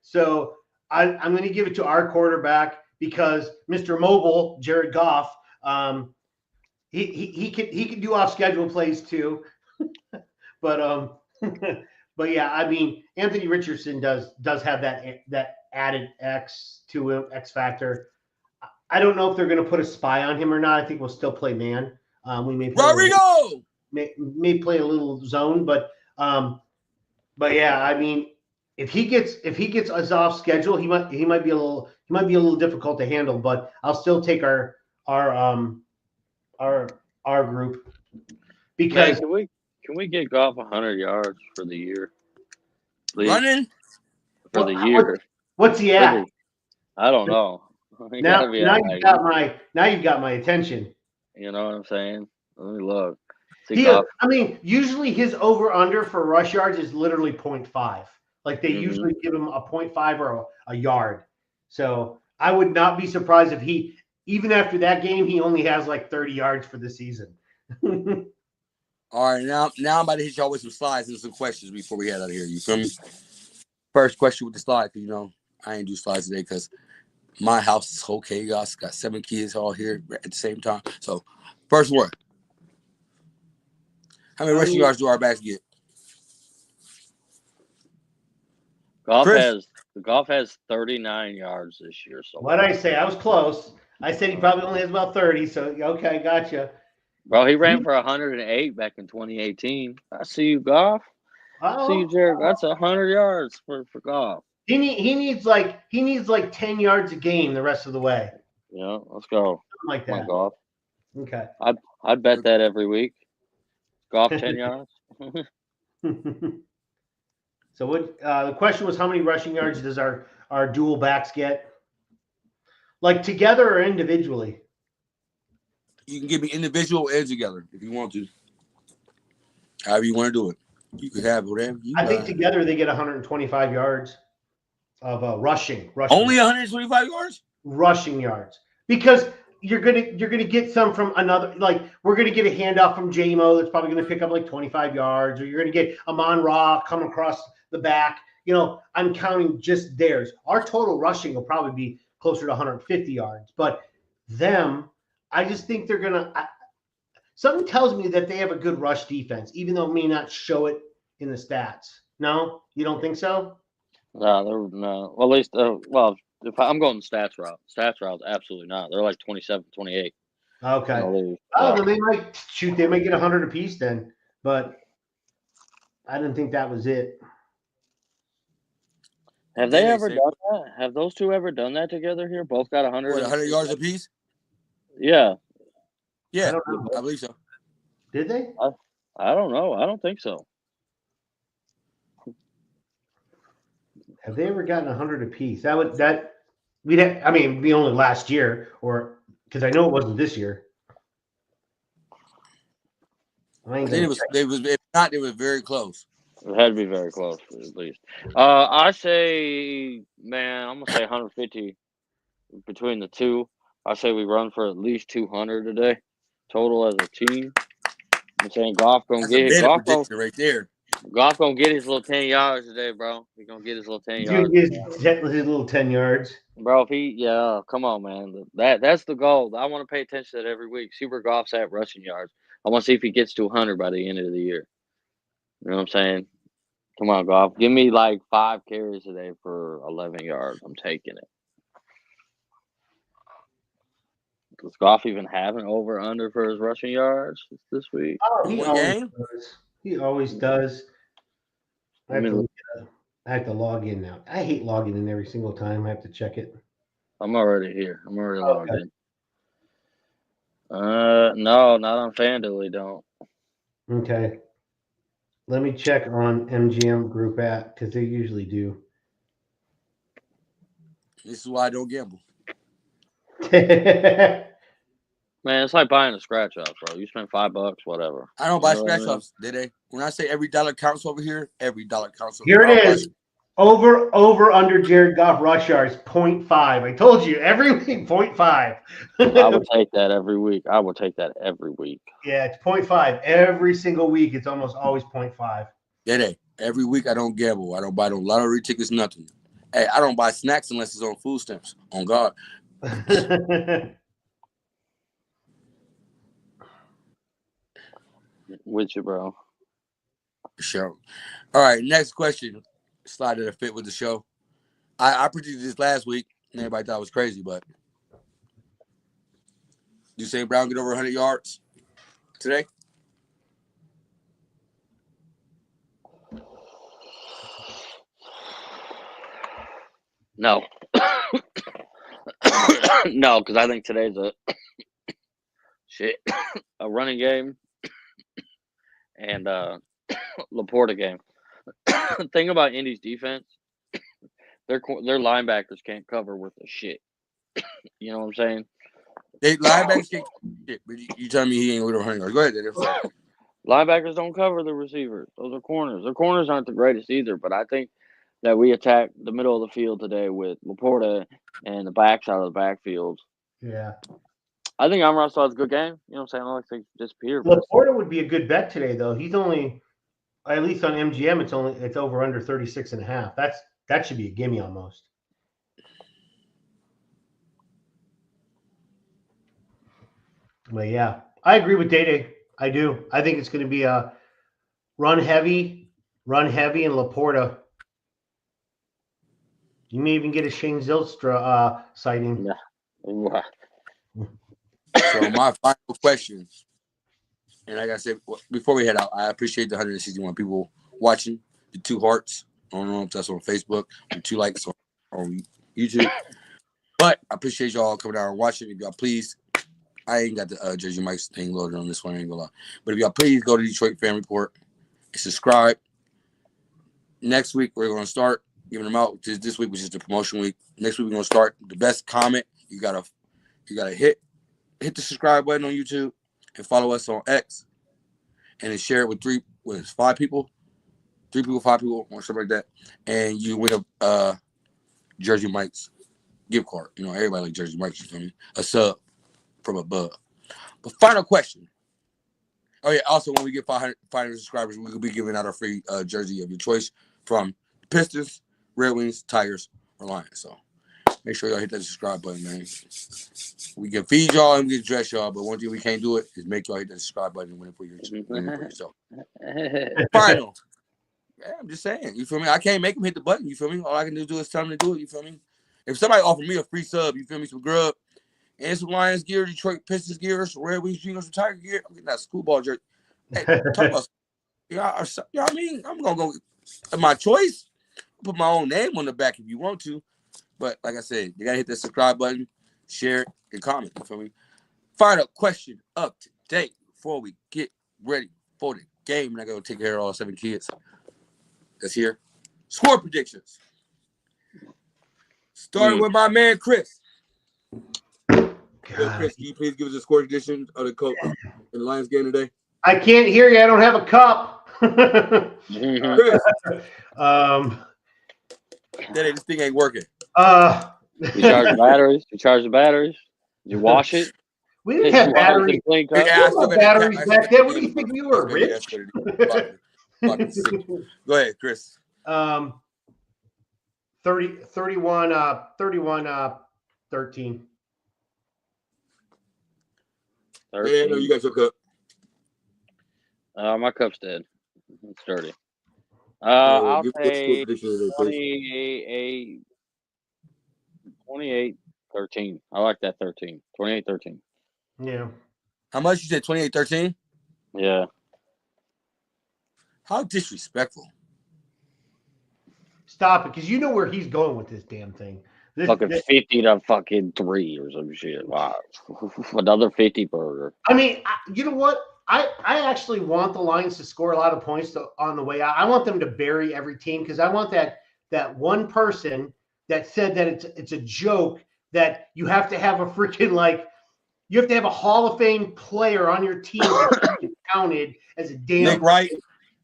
So I'm going to give it to our quarterback because Mr. Mobile, Jared Goff, he can do off schedule plays too. but yeah, I mean Anthony Richardson does have that added X to him, X factor. I don't know if they're going to put a spy on him or not. I think we'll still play man. We may play Rodrigo may play a little zone, but yeah, I mean, if he gets us off schedule, he might be a little difficult to handle. But I'll still take our group because Man, can we get Goff 100 yards for the year? Please? running For the year. What's he at? I don't know. Now you've got my attention. You know what I'm saying? Let me look. I mean, usually his over/under for rush yards is literally 0.5. Like they usually give him a 0.5 or a yard. So I would not be surprised if even after that game, he only has 30 yards for the season. All right, now I'm about to hit y'all with some slides and some questions before we head out of here. You feel me? First question with the slide, because I ain't do slides today because my house is whole chaos. Got 7 kids all here at the same time. So, first one. How many rushing yards do our backs get? Goff has 39 yards this year. So what did I say? I was close. I said he probably only has about 30. So okay, gotcha. Bro, he ran for 108 back in 2018. I see you, Goff. I see you, Jared. That's 100 yards for Goff. He needs like 10 yards a game the rest of the way. Yeah, let's go. Something like that. Goff. Okay. I'd bet that every week. Goff 10 yards. So what? The question was, how many rushing yards does our dual backs get? Like together or individually? You can give me individual and together if you want to. However you want to do it. You could have whatever you I think together they get 125 yards of rushing. Only 125 yards? Rushing yards. Because you're gonna get some from another, we're gonna get a handoff from JMO that's probably gonna pick up 25 yards, or you're gonna get Amon Ra come across the back. I'm counting just theirs. Our total rushing will probably be closer to 150 yards, but I just think they're gonna. Something tells me that they have a good rush defense, even though it may not show it in the stats. No, you don't think so? No. Well, at least, if I'm going stats route, absolutely not. They're like 27, 28 in Okay. the league. Oh, Yeah. then they might get 100 apiece then. But I didn't think that was it. Have they ever done that? Have those two ever done that together here? Both got 100. What, 100 yards apiece? Yeah. Yeah, I don't know. I believe so. Did they? I don't know. I don't think so. Have they ever gotten 100 apiece? I mean, be only last year, or because I know it wasn't this year. I think if not, it was very close. It had to be very close, at least. I say, man, I'm gonna say 150 between the two. I say we run for at least 200 today, total as a team. I'm saying Goff gonna That's get a better prediction right there. Goff gonna get his little 10 yards today, bro. He's gonna get his little 10 He's yards. gonna get his little 10 yards. Bro, come on, man. That's the goal. I want to pay attention to that every week. See where Goff's at rushing yards. I want to see if he gets to 100 by the end of the year. You know what I'm saying? Come on, Goff. Give me like 5 carries today for 11 yards. I'm taking it. Does Goff even have an over/under for his rushing yards this week? Oh, he always does. He always does. I have to log in now. I hate logging in every single time. I have to check it. I'm already here. I'm already logged in. No, not on FanDuel. You don't. Okay. Let me check on MGM Group app because they usually do. This is why I don't gamble. Man, it's like buying a scratch off, bro. You spend $5, whatever. I don't buy scratch offs, did they? When I say every dollar counts over here, every dollar counts over here. Here it is. Over under Jared Goff rush yards 0.5. I told you every week 0.5. I would take that every week. Yeah, it's 0.5 every single week. It's almost always 0.5. Yeah, every week I don't gamble. I don't buy no lottery tickets, nothing. Hey, I don't buy snacks unless it's on food stamps. On God. With you, bro. Sure. All right, next question. Slide to fit with the show. I predicted this last week, and everybody thought it was crazy, but do St. Brown get over 100 yards today? No. No, because I think today's a running game and Laporta game. Thing about Indy's defense, their linebackers can't cover with a shit. You know what I'm saying? They linebackers can't shit, but you tell me he ain't over 100 yards. Go ahead, Dave. Linebackers don't cover the receivers. Those are corners. Their corners aren't the greatest either, but I think that we attacked the middle of the field today with Laporta and the backside of the backfield. Yeah. I think Amon Ross has a good game. You know what I'm saying? I don't like things disappear. Laporta would be a good bet today, though. He's only, at least on MGM, it's over under 36.5. That should be a gimme almost. But yeah, I agree with Day. I do. I think it's going to be a run heavy, and Laporta. You may even get a Shane Zylstra sighting. Yeah. So my final question, and like I said before we head out, I appreciate the 161 people watching, the 2 hearts. I don't know if that's on Facebook, the 2 likes on YouTube. But I appreciate y'all coming out and watching. If y'all please, I ain't got the Jersey Mike's thing loaded on this one, I ain't gonna lie. But if y'all please go to Detroit Fan Report and subscribe. Next week we're gonna start giving them out. This week was just the promotion week. Next week we're gonna start the best comment. You gotta hit the subscribe button on YouTube and follow us on X, and then share it with 5 people, 3 people, 5 people, or something like that, and you win a Jersey Mike's gift card. You know, everybody like Jersey Mike's. You feel me? A sub from above. But final question. Oh yeah. Also, when we get 500 subscribers, we will be giving out a free jersey of your choice from Pistons, Red Wings, Tigers, or Lions. So make sure y'all hit that subscribe button, man. We can feed y'all and we can dress y'all, but one thing we can't do it is make y'all hit that subscribe button and win it for yourself. Final Yeah, I'm just saying. You feel me? I can't make him hit the button. You feel me? All I can do is tell him to do it. You feel me? If somebody offered me a free sub, you feel me, some grub and some Lions gear, Detroit Pistons gear, some Red Wings gear, some Tiger gear, I'm getting that schoolball jersey. Hey, talk about, you know what I mean? I'm gonna go. My choice. Put my own name on the back if you want to, but like I said, you gotta hit that subscribe button, share, and comment. You feel me? Final question up to date before we get ready for the game, and I gotta take care of all 7 kids that's here. Score predictions. Starting with my man Chris. Hey, Chris, can you please give us a score prediction of the Colts in the Lions game today? I can't hear you. I don't have a cup. Chris, this thing ain't working. You charge the batteries. You charge the batteries. You wash it. We didn't have batteries. Clean We cup. had no batteries back then. What do you think we were, rich? Go ahead, Chris. 31, 13. Yeah, no, you got your cup. My cup's dead. It's dirty. I'll say 28-13. I like that 13. 28-13. Yeah. How much you said? 28-13? Yeah. How disrespectful. Stop it, because you know where he's going with this damn thing. Fucking 50 to fucking 3 or some shit. Wow. Another 50 burger. I mean, you know what? I actually want the Lions to score a lot of points on the way out. I want them to bury every team because I want that one person that said that it's a joke that you have to have a freaking you have to have a Hall of Fame player on your team to be counted as a damn Nick Wright.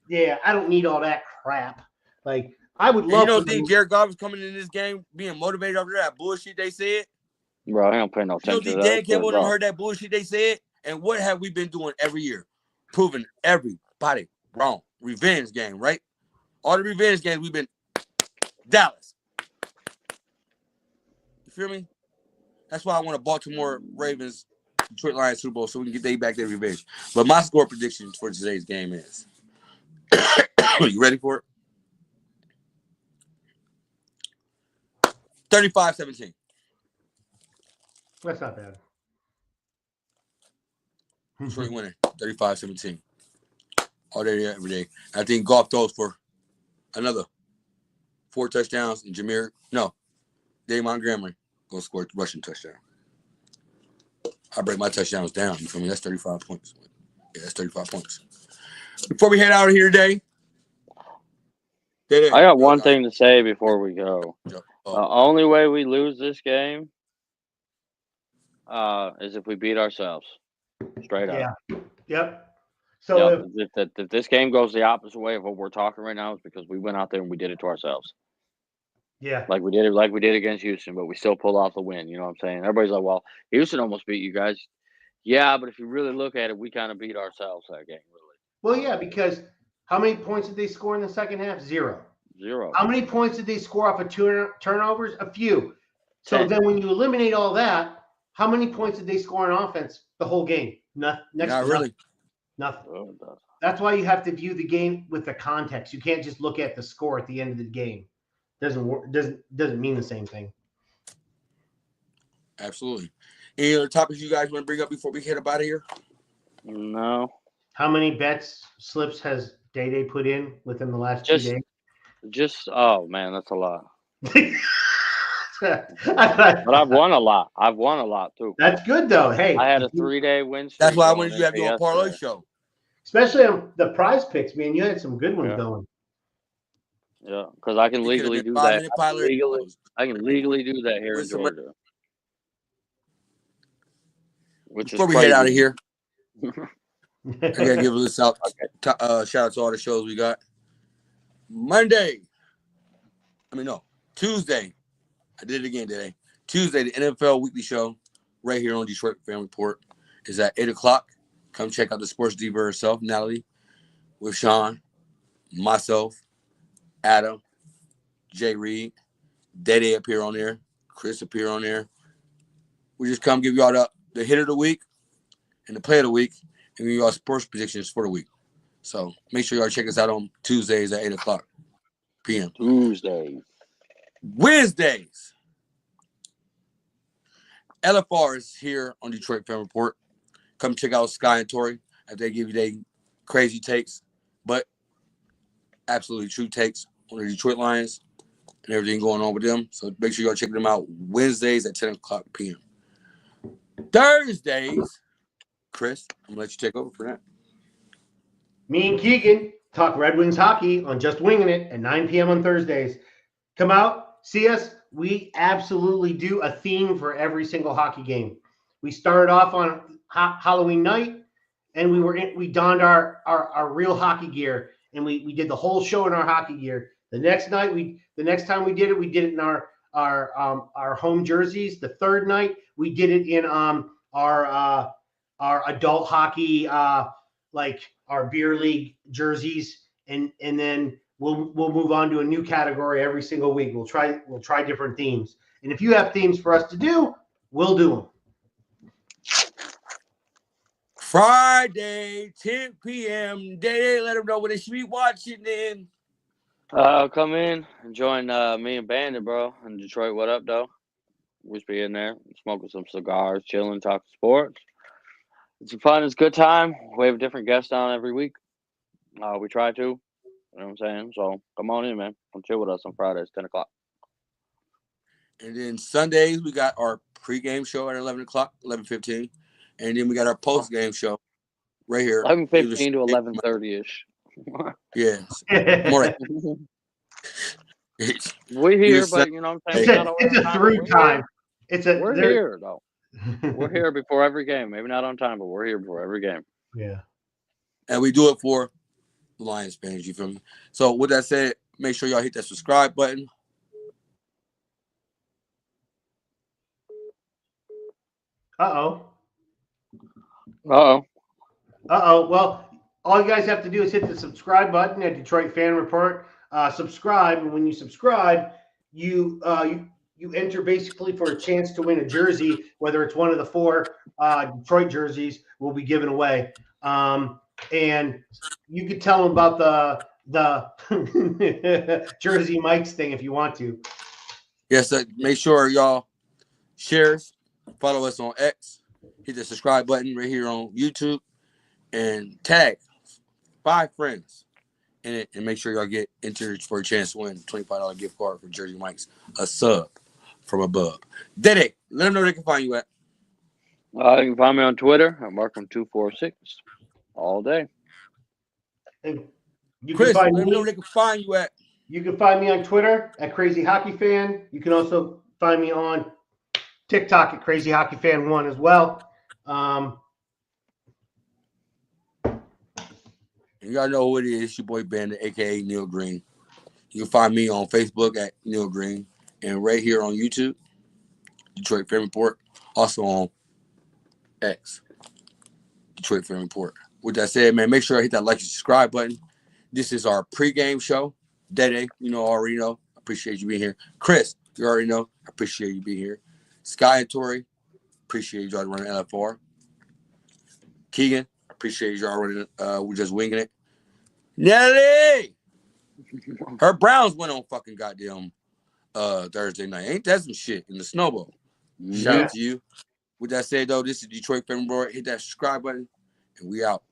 Yeah, I don't need all that crap. I would love. You don't think Jared Goff is coming in this game being motivated after that bullshit they said? Bro, I don't pay no attention. You don't think Dan Campbell would have heard that bullshit they said? And what have we been doing every year? Proving everybody wrong. Revenge game, right? All the revenge games we've been Dallas. You feel me? That's why I want a Baltimore Ravens Detroit Lions Super Bowl so we can get they back their revenge. But my score predictions for today's game is you ready for it? 35-17. That's not bad. Detroit winning 35-17. All day, every day. I think Goff throws for another 4 touchdowns, and Dave Montgomery gonna score a rushing touchdown. I break my touchdowns down. You feel me? That's 35 points. Yeah, that's 35 points. Before we head out of here today, I got one thing to say before we go. The only way we lose this game is if we beat ourselves. Straight up. Yeah. Yep. So if this game goes the opposite way of what we're talking right now, it's because we went out there and we did it to ourselves. Yeah. Like we did against Houston, but we still pulled off the win. You know what I'm saying? Everybody's like, well, Houston almost beat you guys. Yeah, but if you really look at it, we kind of beat ourselves that game, really. Well, yeah, because how many points did they score in the second half? 0. How many points did they score off of 2 turnovers? A few. So 10. then when you eliminate all that, how many points did they score on offense the whole game? Not really. Nothing. That's why you have to view the game with the context. You can't just look at the score at the end of the game. Doesn't mean the same thing. Absolutely. Any other topics you guys want to bring up before we head up out of here? No. How many bets slips has Day put in within the last 2 days? Oh man, that's a lot. But I've won a lot. I've won a lot too. That's good though. Hey, I had a 3-day win streak. That's why I wanted you to have your parlay show. Especially on the prize picks, man. You had some good ones going. Yeah, because I can legally do that. I can legally do that here in Georgia. Before we head out of here, I gotta give a shout out to all the shows we got. Tuesday. I did it again today. Tuesday, the NFL Weekly Show, right here on Detroit Fan Report, is at 8:00. Come check out the sports diva herself, Natalie, with Sean, myself, Adam, Jay Reed, Dede appear on there, Chris appear on there. We just come give y'all the hit of the week and the play of the week, and give y'all sports predictions for the week. So make sure y'all check us out on Tuesdays at 8:00 p.m. Tuesdays. Wednesdays. LFR is here on Detroit Fan Report. Come check out Sky and Tori as they give you their crazy takes, but absolutely true takes on the Detroit Lions and everything going on with them. So make sure y'all check them out Wednesdays at 10:00 p.m. Thursdays, Chris, I'm going to let you take over for that. Me and Keegan talk Red Wings hockey on Just Winging It at 9 p.m. on Thursdays. Come out, see us. We absolutely do a theme for every single hockey game. We started off on Halloween night, and we donned our real hockey gear, and we did the whole show in our hockey gear. The next time we did it in our home jerseys. The third night we did it in our adult hockey like our beer league jerseys, and then we'll move on to a new category every single week. We'll try different themes, and if you have themes for us to do, we'll do them. Friday, 10 p.m. They let them know what they should be watching then. Come in and join me and Bandit, bro, in Detroit. What up, though? We should be in there smoking some cigars, chilling, talking sports. It's fun. It's a good time. We have different guests on every week. We try to. You know what I'm saying? So come on in, man. Come chill with us on Fridays, 10 o'clock. And then Sundays, we got our pregame show at 11 o'clock, 11:15. And then we got our postgame show right here. 11:15 to 11:30-ish. Yeah. More like we're here, but you know what I'm saying? It's a through time. We're here, though. We're here before every game. Maybe not on time, but we're here before every game. Yeah. And we do it for the Lions fans, you feel me? So with that said, make sure y'all hit that subscribe button. Uh-oh. Uh-oh. Well, all you guys have to do is hit the subscribe button at Detroit Fan Report. Subscribe, and when you subscribe, you enter basically for a chance to win a jersey, whether it's one of the 4 Detroit jerseys will be given away. And you could tell them about the Jersey Mike's thing if you want to. Yes, make sure y'all share, follow us on X, hit the subscribe button right here on YouTube, and tag 5 friends in it, and make sure y'all get entered for a chance to win a $25 gift card for Jersey Mike's, a sub from above. Dede, let them know where they can find you at. You can find me on Twitter. I'm Markham246 all day. And you Chris, can find let them know me. where they can find you at. You can find me on Twitter at Crazy Hockey Fan. You can also find me on TikTok at Crazy Hockey Fan 1 as well. You gotta know who it is. It's your boy Bandit, aka Neil Green. You can find me on Facebook at Neil Green, and right here on YouTube, Detroit Fan Report. Also on X, Detroit Fan Report. With that said, man, make sure I hit that like and subscribe button. This is our pregame show. Dede, already know. Appreciate you being here. Chris, you already know. I appreciate you being here. Sky and Tori, appreciate y'all running LFR. Keegan, appreciate y'all running. We're just winging it. Nelly, her Browns went on fucking goddamn Thursday night. Ain't that some shit in the snowball? Shout out to you. With that said, though, this is Detroit Fan Report. Hit that subscribe button, and we out.